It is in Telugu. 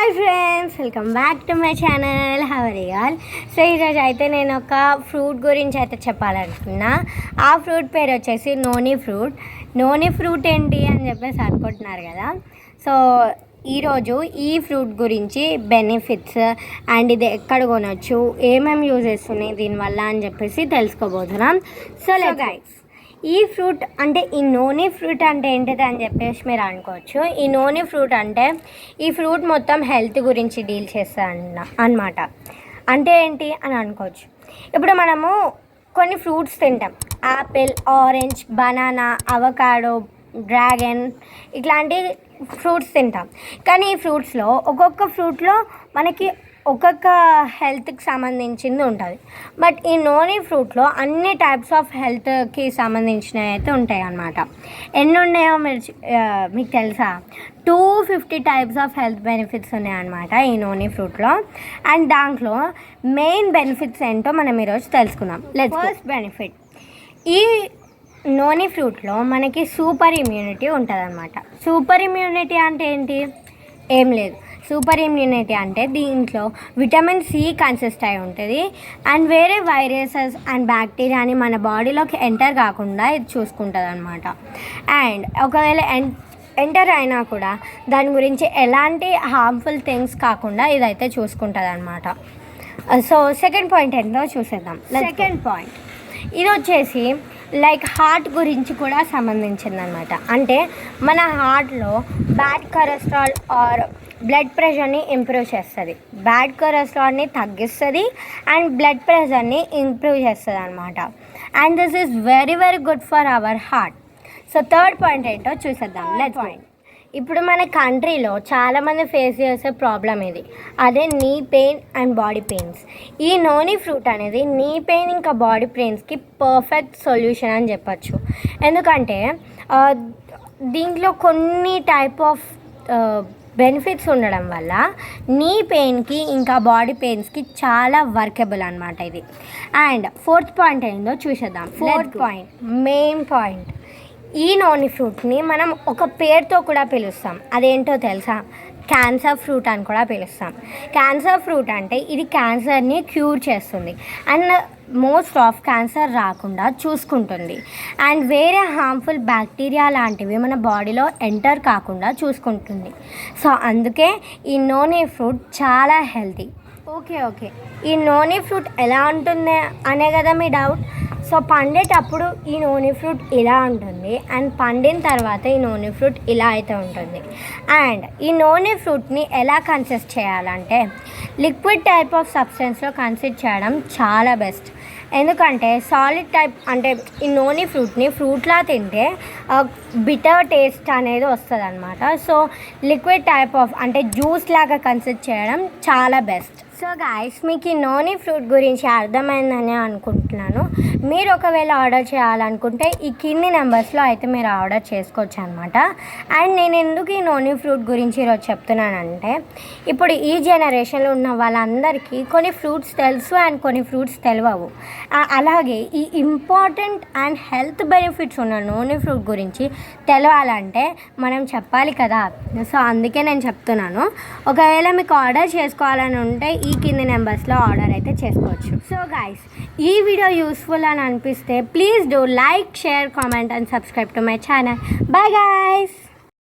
Hi friends, welcome back to my channel. How are you all? So ఈరోజు అయితే నేను ఒక ఫ్రూట్ గురించి అయితే చెప్పాలనుకున్నా. ఆ ఫ్రూట్ పేరు వచ్చేసి నోని ఫ్రూట్. నోని ఫ్రూట్ ఏంటి అని చెప్పేసి అనుకుంటున్నారు కదా. సో ఈరోజు ఈ ఫ్రూట్ గురించి బెనిఫిట్స్ అండ్ ఇది ఎక్కడ కొనవచ్చు, ఏమేమి యూజ్ చేస్తున్నాయి దీనివల్ల అని చెప్పేసి తెలుసుకోబోతున్నాం. సో గైస్, ఈ ఫ్రూట్ అంటే ఈ నోని ఫ్రూట్ అంటే ఏంటిది అని చెప్పేసి మీరు అనుకోవచ్చు. ఈ నోని ఫ్రూట్ అంటే ఈ ఫ్రూట్ మొత్తం హెల్త్ గురించి డీల్ చేస్తా అన్నమాట. అంటే ఏంటి అని అనుకోవచ్చు. ఇప్పుడు మనము కొన్ని ఫ్రూట్స్ తింటాం. Apple, orange, banana, avocado, dragon ఇట్లాంటి ఫ్రూట్స్ తింటాం. కానీ ఈ ఫ్రూట్స్లో ఒక్కొక్క ఫ్రూట్లో మనకి ఒక్కొక్క హెల్త్కి సంబంధించింది ఉంటుంది. బట్ ఈ నోని ఫ్రూట్లో అన్ని టైప్స్ ఆఫ్ హెల్త్కి సంబంధించినవి అయితే ఉంటాయి అన్నమాట. ఎన్ని ఉన్నాయో మీకు తెలుసా? 250 టైప్స్ ఆఫ్ హెల్త్ బెనిఫిట్స్ ఉన్నాయన్నమాట ఈ నోని ఫ్రూట్లో. అండ్ దాంట్లో మెయిన్ బెనిఫిట్స్ ఏంటో మనం ఈరోజు తెలుసుకుందాం. ఫస్ట్ బెనిఫిట్, ఈ నోని ఫ్రూట్లో మనకి సూపర్ ఇమ్యూనిటీ ఉంటుంది అన్నమాట. సూపర్ ఇమ్యూనిటీ అంటే ఏంటి? ఏం లేదు. సూపర్ ఇమ్యూనిటీ అంటే దీంట్లో విటమిన్ సి కన్సిస్ట్ అయి ఉంటుంది. అండ్ వేరే వైరసెస్ అండ్ బ్యాక్టీరియాని మన బాడీలోకి ఎంటర్ కాకుండా ఇది చూసుకుంటుంది అనమాట. అండ్ ఒకవేళ ఎంటర్ అయినా కూడా దాని గురించి ఎలాంటి హార్మ్ఫుల్ థింగ్స్ కాకుండా ఇదైతే చూసుకుంటుంది అనమాట. సో సెకండ్ పాయింట్ ఏంటో చూసేద్దాం. సెకండ్ పాయింట్, ఇది వచ్చేసి లైక్ హార్ట్ గురించి కూడా సంబంధించింది అనమాట. అంటే మన హార్ట్లో బ్యాడ్ కొలెస్ట్రాల్ ఆర్ బ్లడ్ ప్రెషర్ని ఇంప్రూవ్ చేస్తుంది. బ్యాడ్ కొలెస్ట్రాల్ని తగ్గిస్తుంది అండ్ బ్లడ్ ప్రెషర్ని ఇంప్రూవ్ చేస్తుంది అనమాట. And this is very very good for our heart. So third point ఏంటో చూసేద్దాం. నెక్స్ట్ పాయింట్, ఇప్పుడు మన కంట్రీలో చాలామంది ఫేస్ చేసే ప్రాబ్లం ఇది. అదే knee pain and body pains. ఈ నోని ఫ్రూట్ అనేది నీ పెయిన్ ఇంకా బాడీ పెయిన్స్కి పర్ఫెక్ట్ సొల్యూషన్ అని చెప్పచ్చు. ఎందుకంటే దీంట్లో కొన్ని టైప్ ఆఫ్ బెనిఫిట్స్ ఉండడం వల్ల నీ పెయిన్కి ఇంకా బాడీ పెయిన్స్కి చాలా వర్కబుల్ అనమాట ఇది. అండ్ ఫోర్త్ పాయింట్ ఏందో చూసేద్దాం. ఫోర్త్ పాయింట్, మెయిన్ పాయింట్, ఈ నోని ఫ్రూట్ని మనం ఒక పేరుతో కూడా పిలుస్తాం. అదేంటో తెలుసా? క్యాన్సర్ ఫ్రూట్ అని కూడా పిలుస్తాం. క్యాన్సర్ ఫ్రూట్ అంటే ఇది క్యాన్సర్ని క్యూర్ చేస్తుంది అండ్ మోస్ట్ ఆఫ్ క్యాన్సర్ రాకుండా చూసుకుంటుంది. అండ్ వేరే హార్మ్ఫుల్ బ్యాక్టీరియా లాంటివి మన బాడీలో ఎంటర్ కాకుండా చూసుకుంటుంది. సో అందుకే ఈ నోని ఫ్రూట్ చాలా హెల్తీ. ఓకే, ఈ నోని ఫ్రూట్ ఎలా ఉంటుంది అనే కదా మీ డౌట్. సో పండేటప్పుడు ఈ నోని ఫ్రూట్ ఇలా ఉంటుంది అండ్ పండిన తర్వాత ఈ నోని ఫ్రూట్ ఇలా అయితే ఉంటుంది. అండ్ ఈ నోని ఫ్రూట్ని ఎలా కన్సిస్ట్ చేయాలంటే లిక్విడ్ టైప్ ఆఫ్ సబ్స్టెన్స్లో కన్సిస్ట్ చేయడం చాలా బెస్ట్. ఎందుకంటే సాలిడ్ టైప్ అంటే ఈ నోని ఫ్రూట్ని ఫ్రూట్లా తింటే బిటర్ టేస్ట్ అనేది వస్తుంది అనమాట. సో లిక్విడ్ టైప్ ఆఫ్ అంటే జ్యూస్ లాగా కన్సిస్ట్ చేయడం చాలా బెస్ట్. సో గైస్, మీకు ఈ నోని ఫ్రూట్ గురించి అర్థమైందని అనుకుంటున్నాను. మీరు ఒకవేళ ఆర్డర్ చేయాలనుకుంటే ఈ కింది నెంబర్స్లో అయితే మీరు ఆర్డర్ చేసుకోవచ్చు అనమాట. అండ్ నేను ఎందుకు ఈ నోని ఫ్రూట్ గురించి ఈరోజు చెప్తున్నానంటే ఇప్పుడు ఈ జనరేషన్లో ఉన్న వాళ్ళందరికీ కొన్ని ఫ్రూట్స్ తెలుసు అండ్ కొన్ని ఫ్రూట్స్ తెలియవు. అలాగే ఈ ఇంపార్టెంట్ అండ్ హెల్త్ బెనిఫిట్స్ ఉన్న నోని ఫ్రూట్ గురించి తెలవాలంటే మనం చెప్పాలి కదా. సో అందుకే నేను చెప్తున్నాను. ఒకవేళ మీకు ఆర్డర్ చేసుకోవాలని ఉంటే ఈ కింది నెంబర్స్లో ఆర్డర్ అయితే చేసుకోవచ్చు. సో గైస్, ఈ వీడియో యూస్ఫుల్ అని అనిపిస్తే please do like, share, comment and subscribe to my channel. Bye guys.